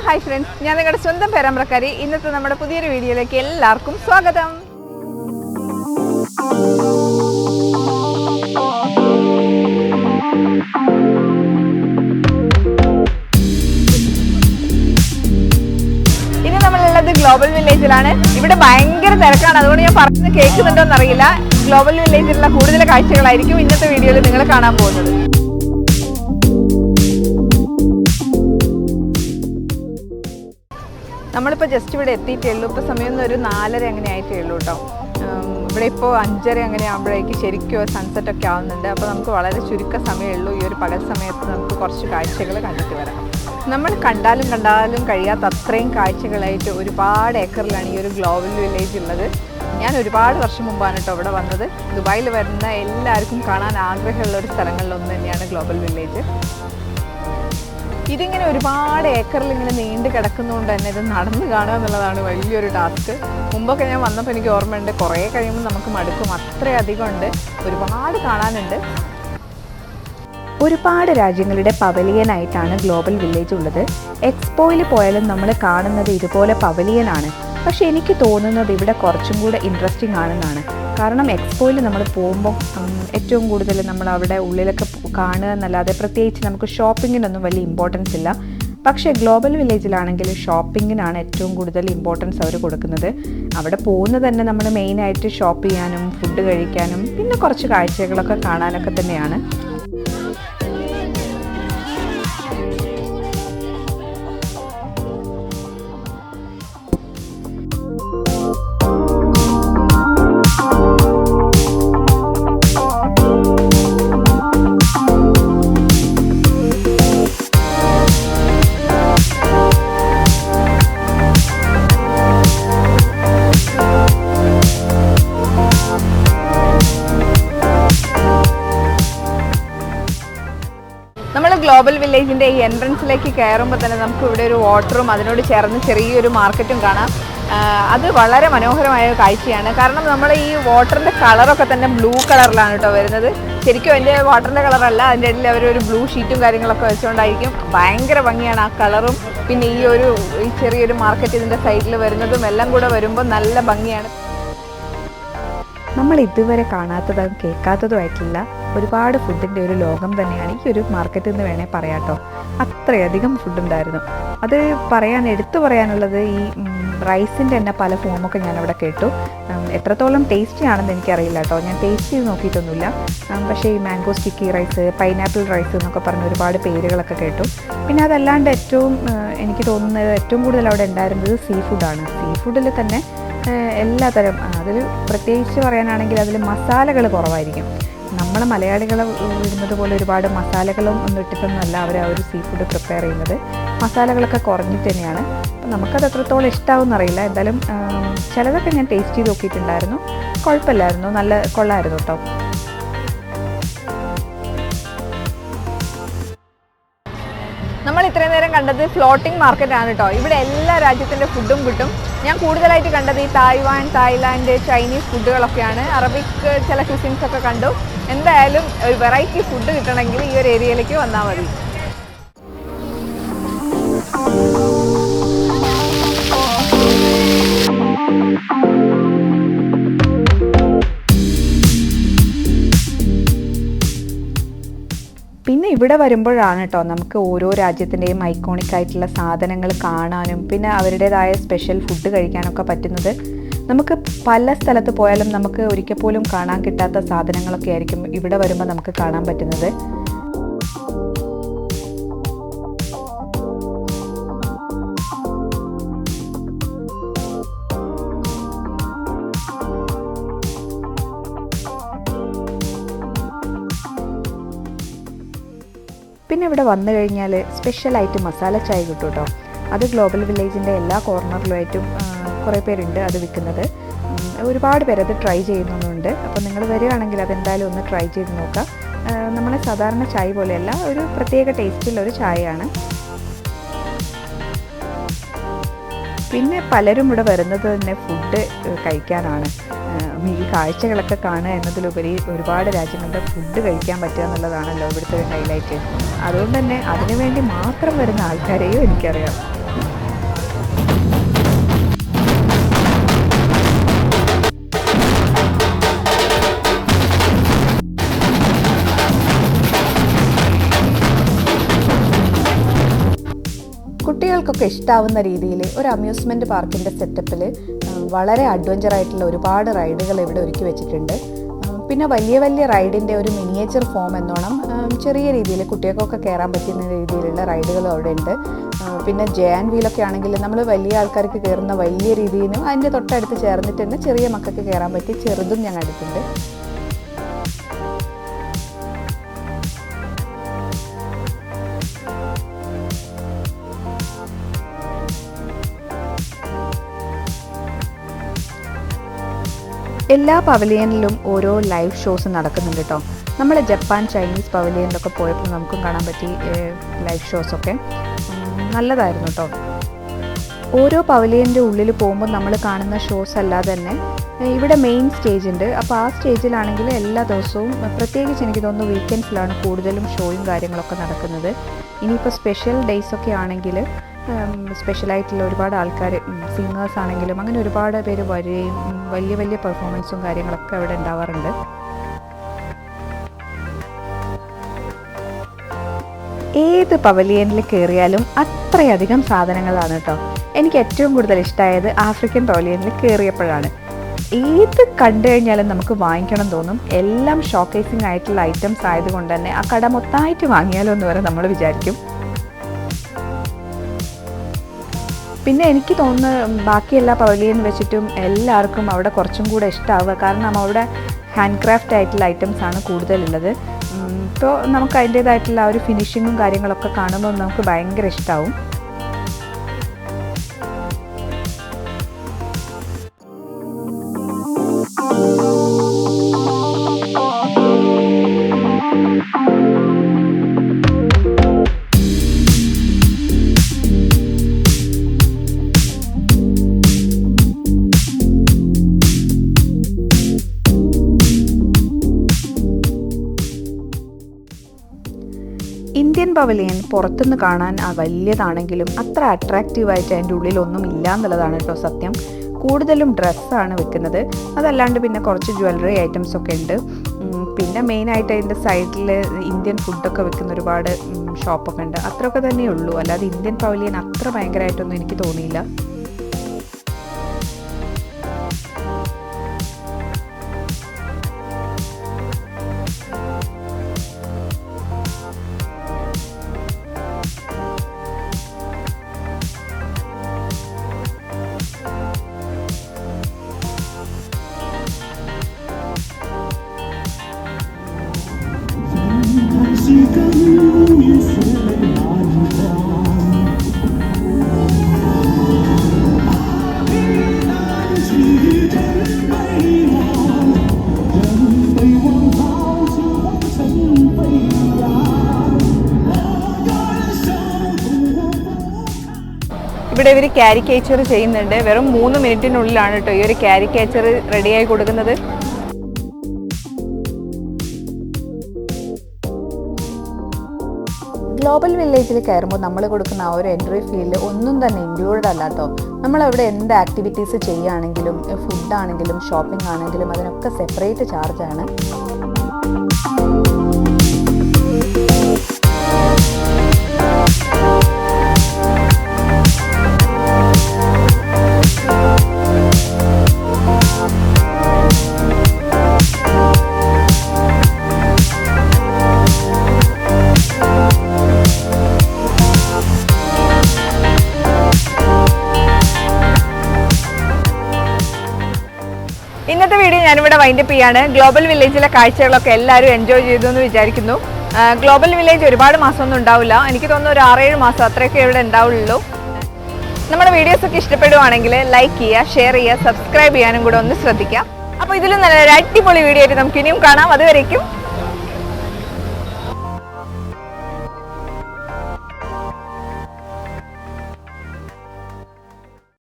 Hi friends, ഞാൻ നിങ്ങളുടെ സ്വന്തം പെരാമ്പ്രക്കാരി. ഇന്നത്തെ നമ്മുടെ പുതിയൊരു വീഡിയോയിലേക്ക് എല്ലാവർക്കും സ്വാഗതം. ഇനി നമ്മളുള്ളത് ഗ്ലോബൽ വില്ലേജിലാണ്. ഇവിടെ ഭയങ്കര തിരക്കാണ്, അതുകൊണ്ട് ഞാൻ പറയുന്നത് കേൾക്കുന്നുണ്ടോന്ന് അറിയില്ല. ഗ്ലോബൽ വില്ലേജിലുള്ള കൂടുതൽ കാഴ്ചകളായിരിക്കും ഇന്നത്തെ വീഡിയോയിൽ നിങ്ങൾ കാണാൻ പോകുന്നത്. നമ്മളിപ്പോൾ ജസ്റ്റ് ഇവിടെ എത്തിയിട്ടേ ഉള്ളൂ. ഇപ്പോൾ സമയം ഒരു 4:30 അങ്ങനെ ആയിട്ടേ ഉള്ളൂ കേട്ടോ. ഇവിടെ ഇപ്പോൾ 5:30 അങ്ങനെ ആകുമ്പോഴേക്ക് ശരിക്കും സൺസെറ്റൊക്കെ ആവുന്നുണ്ട്. അപ്പോൾ നമുക്ക് വളരെ ചുരുക്ക സമയമേ ഉള്ളൂ. ഈ ഒരു പകൽ സമയത്ത് നമുക്ക് കുറച്ച് കാഴ്ചകൾ കണ്ടിട്ട് വരാം. നമ്മൾ കണ്ടാലും കഴിയാത്ത അത്രയും കാഴ്ചകളായിട്ട് ഒരുപാട് ഏക്കറിലാണ് ഈ ഒരു ഗ്ലോബൽ വില്ലേജ് ഉള്ളത്. ഞാൻ ഒരുപാട് വർഷം മുമ്പാണ് കേട്ടോ ഇവിടെ വന്നത്. ദുബായിൽ വരുന്ന എല്ലാവർക്കും കാണാൻ ആഗ്രഹമുള്ള ഒരു സ്ഥലങ്ങളിലൊന്ന് തന്നെയാണ് ഗ്ലോബൽ വില്ലേജ്. ഇതിങ്ങനെ ഒരുപാട് ഏക്കറിൽ ഇങ്ങനെ നീണ്ടു കിടക്കുന്നതുകൊണ്ട് തന്നെ ഇത് നടന്ന് കാണുക എന്നുള്ളതാണ് വലിയൊരു ടാസ്ക്. മുമ്പൊക്കെ ഞാൻ വന്നപ്പോൾ എനിക്ക് ഓർമ്മയുണ്ട്, കുറേ കഴിയുമ്പോൾ നമുക്ക് മടുക്കും, അത്രയധികം ഉണ്ട്, ഒരുപാട് കാണാനുണ്ട്. ഒരുപാട് രാജ്യങ്ങളുടെ പവലിയനായിട്ടാണ് ഗ്ലോബൽ വില്ലേജ് ഉള്ളത്. എക്സ്പോയിൽ പോയാലും നമ്മൾ കാണുന്നത് ഇതുപോലെ പവലിയനാണ്. പക്ഷേ എനിക്ക് തോന്നുന്നത് ഇവിടെ കുറച്ചും കൂടെ ഇൻട്രസ്റ്റിംഗ് ആണെന്നാണ്. കാരണം എക്സ്പോയിൽ നമ്മൾ പോകുമ്പോൾ ഏറ്റവും കൂടുതൽ നമ്മൾ അവിടെ ഉള്ളിലൊക്കെ കാണുക എന്നല്ലാതെ പ്രത്യേകിച്ച് നമുക്ക് ഷോപ്പിങ്ങിനൊന്നും വലിയ ഇമ്പോർട്ടൻസ് ഇല്ല. പക്ഷേ ഗ്ലോബൽ വില്ലേജിലാണെങ്കിൽ ഷോപ്പിങ്ങിനാണ് ഏറ്റവും കൂടുതൽ ഇമ്പോർട്ടൻസ് അവർ കൊടുക്കുന്നത്. അവിടെ പോകുന്നത് തന്നെ നമ്മൾ മെയിനായിട്ട് ഷോപ്പ് ചെയ്യാനും ഫുഡ് കഴിക്കാനും പിന്നെ കുറച്ച് കാഴ്ചകളൊക്കെ കാണാനൊക്കെ തന്നെയാണ്. ഗ്ലോബൽ വില്ലേജിൻ്റെ ഈ എൻട്രൻസിലേക്ക് കയറുമ്പോൾ തന്നെ നമുക്ക് ഇവിടെ ഒരു വാട്ടറും അതിനോട് ചേർന്ന് ചെറിയൊരു മാർക്കറ്റും കാണാം. അത് വളരെ മനോഹരമായ കാഴ്ചയാണ്. കാരണം നമ്മൾ ഈ വാട്ടറിൻ്റെ കളറൊക്കെ തന്നെ ബ്ലൂ കളറിലാണ് കേട്ടോ വരുന്നത്. ശരിക്കും അതിൻ്റെ വാട്ടറിൻ്റെ കളറല്ല, അതിൻ്റെ ഇടയിൽ അവരൊരു ബ്ലൂ ഷീറ്റും കാര്യങ്ങളൊക്കെ വെച്ചുകൊണ്ടായിരിക്കും. ഭയങ്കര ഭംഗിയാണ് ആ കളറും പിന്നെ ഈ ചെറിയൊരു മാർക്കറ്റ് ഇതിൻ്റെ സൈഡിൽ വരുന്നതും എല്ലാം കൂടെ വരുമ്പോൾ നല്ല ഭംഗിയാണ്. നമ്മൾ ഇതുവരെ കാണാത്തതും കേൾക്കാത്തതുമായിട്ടുള്ള ഒരുപാട് ഫുഡിൻ്റെ ഒരു ലോകം തന്നെയാണ് ഈ ഒരു മാർക്കറ്റ് എന്ന് വേണേൽ പറയാം കേട്ടോ. അത്രയധികം ഫുഡുണ്ടായിരുന്നു. അത് എടുത്തു പറയാനുള്ളത് ഈ റൈസിൻ്റെ തന്നെ പല ഫോമൊക്കെ ഞാനവിടെ കേട്ടു. എത്രത്തോളം ടേസ്റ്റി ആണെന്ന് എനിക്കറിയില്ല കേട്ടോ, ഞാൻ ടേസ്റ്റ് ചെയ്ത് നോക്കിയിട്ടൊന്നുമില്ല. പക്ഷേ ഈ mango sticky rice, pineapple rice എന്നൊക്കെ പറഞ്ഞ് ഒരുപാട് പേരുകളൊക്കെ കേട്ടു. പിന്നെ അതല്ലാണ്ട് എനിക്ക് തോന്നുന്നത് ഏറ്റവും കൂടുതൽ അവിടെ ഉണ്ടായിരുന്നത് സീ ഫുഡാണ്. സീ ഫുഡിൽ തന്നെ എല്ലാത്തരം, അതിൽ പ്രത്യേകിച്ച് പറയാനാണെങ്കിൽ അതിൽ മസാലകൾ കുറവായിരിക്കും. നമ്മൾ മലയാളികൾ ഇടുന്നത് പോലെ ഒരുപാട് മസാലകളും ഒന്നും ഇട്ടിട്ടൊന്നുമല്ല അവർ ആ ഒരു സീ ഫുഡ് പ്രിപ്പയർ ചെയ്യുന്നത്. മസാലകളൊക്കെ കുറഞ്ഞിട്ട് തന്നെയാണ്. അപ്പം നമുക്കത് എത്രത്തോളം ഇഷ്ടമാവുമെന്ന് അറിയില്ല. എന്തായാലും ചിലതൊക്കെ ഞാൻ ടേസ്റ്റ് ചെയ്ത് നോക്കിയിട്ടുണ്ടായിരുന്നു, കുഴപ്പമില്ലായിരുന്നു, നല്ല കൊള്ളായിരുന്നു കേട്ടോ. നമ്മൾ ഇത്രയും നേരം കണ്ടത് ഫ്ലോട്ടിംഗ് മാർക്കറ്റാണ് കേട്ടോ. ഇവിടെ എല്ലാ രാജ്യത്തിൻ്റെ ഫുഡും കിട്ടും. ഞാൻ കൂടുതലായിട്ട് കണ്ടത് ഈ തായ്ലാൻഡ്, ചൈനീസ് ഫുഡുകളൊക്കെയാണ്. അറബിക് ചില ക്യൂസിൻസൊക്കെ കണ്ടു. എന്തായാലും ഒരു വെറൈറ്റി ഫുഡ് കിട്ടണമെങ്കിൽ ഈ ഒരു ഏരിയയിലേക്ക് വന്നാൽ മതി. പിന്നെ ഇവിടെ വരുമ്പോഴാണ് കേട്ടോ നമുക്ക് ഓരോ രാജ്യത്തിൻ്റെയും ഐക്കോണിക് ആയിട്ടുള്ള സാധനങ്ങൾ കാണാനും പിന്നെ അവരുടേതായ സ്പെഷ്യൽ ഫുഡ് കഴിക്കാനൊക്കെ പറ്റുന്നത്. നമുക്ക് പല സ്ഥലത്ത് പോയാലും നമുക്ക് ഒരിക്കൽ പോലും കാണാൻ കിട്ടാത്ത സാധനങ്ങളൊക്കെ ആയിരിക്കും ഇവിടെ വരുമ്പോൾ നമുക്ക് കാണാൻ പറ്റുന്നത്. പിന്നെ ഇവിടെ വന്നു കഴിഞ്ഞാൽ സ്പെഷ്യലായിട്ട് മസാല ചായ കിട്ടും കേട്ടോ. അത് ഗ്ലോബൽ വില്ലേജിൻ്റെ എല്ലാ കോർണറിലുമായിട്ടും കുറേ പേരുണ്ട് അത് വിൽക്കുന്നത്. ഒരുപാട് പേരത് ട്രൈ ചെയ്യുന്നുണ്ട്. അപ്പോൾ നിങ്ങൾ വരികയാണെങ്കിൽ അതെന്തായാലും ഒന്ന് ട്രൈ ചെയ്ത് നോക്കാം. നമ്മളെ സാധാരണ ചായ പോലെയല്ല, ഒരു പ്രത്യേക ടേസ്റ്റുള്ളൊരു ചായയാണ്. പിന്നെ പലരും ഇവിടെ വരുന്നത് തന്നെ ഫുഡ് കഴിക്കാനാണ്. ഈ കാഴ്ചകളൊക്കെ കാണുക എന്നതിലുപരി ഒരുപാട് രാജ്യങ്ങളുടെ ഫുഡ് കഴിക്കാൻ പറ്റുക എന്നുള്ളതാണല്ലോ ഇവിടുത്തെ ഒരു ഹൈലൈറ്റ്. അതുകൊണ്ട് തന്നെ അതിനുവേണ്ടി മാത്രം വരുന്ന ആൾക്കാരെയും എനിക്കറിയാം. കുട്ടികൾക്കൊക്കെ ഇഷ്ടാവുന്ന രീതിയിൽ ഒരു അമ്യൂസ്മെൻറ്റ് പാർക്കിൻ്റെ സെറ്റപ്പിൽ വളരെ അഡ്വഞ്ചറായിട്ടുള്ള ഒരുപാട് റൈഡുകൾ ഇവിടെ ഒരുക്കി വെച്ചിട്ടുണ്ട്. പിന്നെ വലിയ വലിയ റൈഡിൻ്റെ ഒരു മിനിയേച്ചർ ഫോം എന്നോണം ചെറിയ രീതിയിൽ കുട്ടികൾക്കൊക്കെ കയറാൻ പറ്റുന്ന രീതിയിലുള്ള റൈഡുകളും അവിടെ ഉണ്ട്. പിന്നെ ജയാൻ വീലൊക്കെ ആണെങ്കിൽ നമ്മൾ വലിയ ആൾക്കാർക്ക് കയറുന്ന വലിയ രീതിയിലും അതിൻ്റെ തൊട്ടടുത്ത് ചേർന്നിട്ട് തന്നെ ചെറിയ മക്കൾക്ക് കയറാൻ പറ്റി ചെറുതും ഞാൻ കണ്ടിട്ടുണ്ട്. എല്ലാ പവലിയനിലും ഓരോ ലൈവ് ഷോസ് നടക്കുന്നുണ്ട് കേട്ടോ. നമ്മൾ ജപ്പാൻ ചൈനീസ് പവലിയനിലൊക്കെ പോയപ്പോൾ നമുക്കും കാണാൻ പറ്റി ലൈവ് ഷോസൊക്കെ നല്ലതായിരുന്നു കേട്ടോ. ഓരോ പവലിയൻ്റെ ഉള്ളിൽ പോകുമ്പോൾ നമ്മൾ കാണുന്ന ഷോസ് അല്ലാതെ തന്നെ ഇവിടെ മെയിൻ സ്റ്റേജ് ഉണ്ട്. അപ്പോൾ ആ സ്റ്റേജിലാണെങ്കിൽ എല്ലാ ദിവസവും പ്രത്യേകിച്ച് എനിക്ക് തോന്നുന്നു വീക്കെൻഡ്സിലാണ് കൂടുതലും ഷോയും കാര്യങ്ങളൊക്കെ നടക്കുന്നത്. ഇനിയിപ്പോൾ സ്പെഷ്യൽ ഡേയ്സൊക്കെ ആണെങ്കിൽ സ്പെഷ്യലായിട്ടുള്ള ഒരുപാട് ആൾക്കാർ സിംഗേഴ്സ് ആണെങ്കിലും അങ്ങനെ ഒരുപാട് പേര് വരികയും വലിയ വലിയ പെർഫോമൻസും കാര്യങ്ങളൊക്കെ അവിടെ ഉണ്ടാവാറുണ്ട്. ഏത് പവലിയനിൽ കയറിയാലും അത്രയധികം സാധനങ്ങളാണ് കേട്ടോ. എനിക്ക് ഏറ്റവും കൂടുതൽ ഇഷ്ടമായത് ആഫ്രിക്കൻ പവലിയനിൽ കയറിയപ്പോഴാണ്. ഏത് കണ്ടു കഴിഞ്ഞാലും നമുക്ക് വാങ്ങിക്കണം തോന്നും. എല്ലാം ഷോക്കേസിങ് ആയിട്ടുള്ള ഐറ്റംസ് ആയതുകൊണ്ട് തന്നെ ആ കട മൊത്തമായിട്ട് വാങ്ങിയാലോ എന്ന് വരെ നമ്മൾ വിചാരിക്കും. പിന്നെ എനിക്ക് തോന്നുന്നു ബാക്കി എല്ലാ പവലിയൻ വെച്ചിട്ടും എല്ലാവർക്കും അവിടെ കുറച്ചും കൂടെ ഇഷ്ടമാവുക. കാരണം അവിടെ ഹാൻഡ് ക്രാഫ്റ്റ് ആയിട്ടുള്ള ഐറ്റംസാണ് കൂടുതലുള്ളത്. ഇപ്പോൾ നമുക്ക് അതിൻ്റേതായിട്ടുള്ള ആ ഒരു ഫിനിഷിങ്ങും കാര്യങ്ങളൊക്കെ കാണുമ്പോൾ നമുക്ക് ഭയങ്കര ഇഷ്ടമാവും. ഇന്ത്യൻ പവലിയൻ പുറത്തുനിന്ന് കാണാൻ വലിയതാണെങ്കിലും അത്ര അട്രാക്റ്റീവായിട്ട് അതിൻ്റെ ഉള്ളിലൊന്നും ഇല്ല എന്നുള്ളതാണ് കേട്ടോ സത്യം. കൂടുതലും ഡ്രസ്സാണ് വിൽക്കുന്നത്. അതല്ലാണ്ട് പിന്നെ കുറച്ച് ജ്വല്ലറി ഐറ്റംസൊക്കെ ഉണ്ട്. പിന്നെ മെയിനായിട്ട് അതിൻ്റെ സൈഡിൽ ഇന്ത്യൻ ഫുഡൊക്കെ വിൽക്കുന്ന ഒരുപാട് ഷോപ്പൊക്കെ ഉണ്ട്. അത്രയൊക്കെ തന്നെ ഉള്ളൂ. അല്ലാതെ ഇന്ത്യൻ പവലിയൻ അത്ര ഭയങ്കരമായിട്ടൊന്നും എനിക്ക് തോന്നിയില്ല. ഇവിടെ ഇവർ കാരിക്കേച്ചർ ചെയ്യുന്നുണ്ട്. വെറും 3 മിനിറ്റിനുള്ളിലാണ് കേട്ടോ ഈ ഒരു കാരിക്കേച്ചർ റെഡിയായി കൊടുക്കുന്നത്. ഗ്ലോബൽ വില്ലേജിൽ കയറുമ്പോൾ നമ്മൾ കൊടുക്കുന്ന ആ ഒരു എൻട്രി ഫീൽഡ് ഒന്നും തന്നെ ഇൻക്ലൂഡഡ് അല്ല കേട്ടോ. നമ്മളവിടെ എന്ത് ആക്ടിവിറ്റീസ് ചെയ്യുകയാണെങ്കിലും ഫുഡാണെങ്കിലും ഷോപ്പിംഗ് ആണെങ്കിലും അതിനൊക്കെ സെപ്പറേറ്റ് ചാർജാണ്. ഇന്നത്തെ വീഡിയോ ഞാനിവിടെ വൈൻഡപ്പ് ചെയ്യാണ്. ഗ്ലോബൽ വില്ലേജിലെ കാഴ്ചകളൊക്കെ എല്ലാവരും എൻജോയ് ചെയ്തു എന്ന് വിചാരിക്കുന്നു. ഗ്ലോബൽ വില്ലേജ് ഒരുപാട് മാസമൊന്നും ഉണ്ടാവില്ല. എനിക്ക് തോന്നുന്നു ഒരു 6-7 മാസം അത്രയൊക്കെ ഇവിടെ ഉണ്ടാവുള്ളൂ. നമ്മുടെ വീഡിയോസൊക്കെ ഇഷ്ടപ്പെടുവാണെങ്കിൽ ലൈക്ക് ചെയ്യുക, ഷെയർ ചെയ്യുക, സബ്സ്ക്രൈബ് ചെയ്യാനും കൂടെ ഒന്ന് ശ്രദ്ധിക്കുക. അപ്പോൾ ഇതിലും നല്ലൊരു അടിപൊളി വീഡിയോ ആയിട്ട് നമുക്ക് ഇനിയും കാണാം. അതുവരേക്കും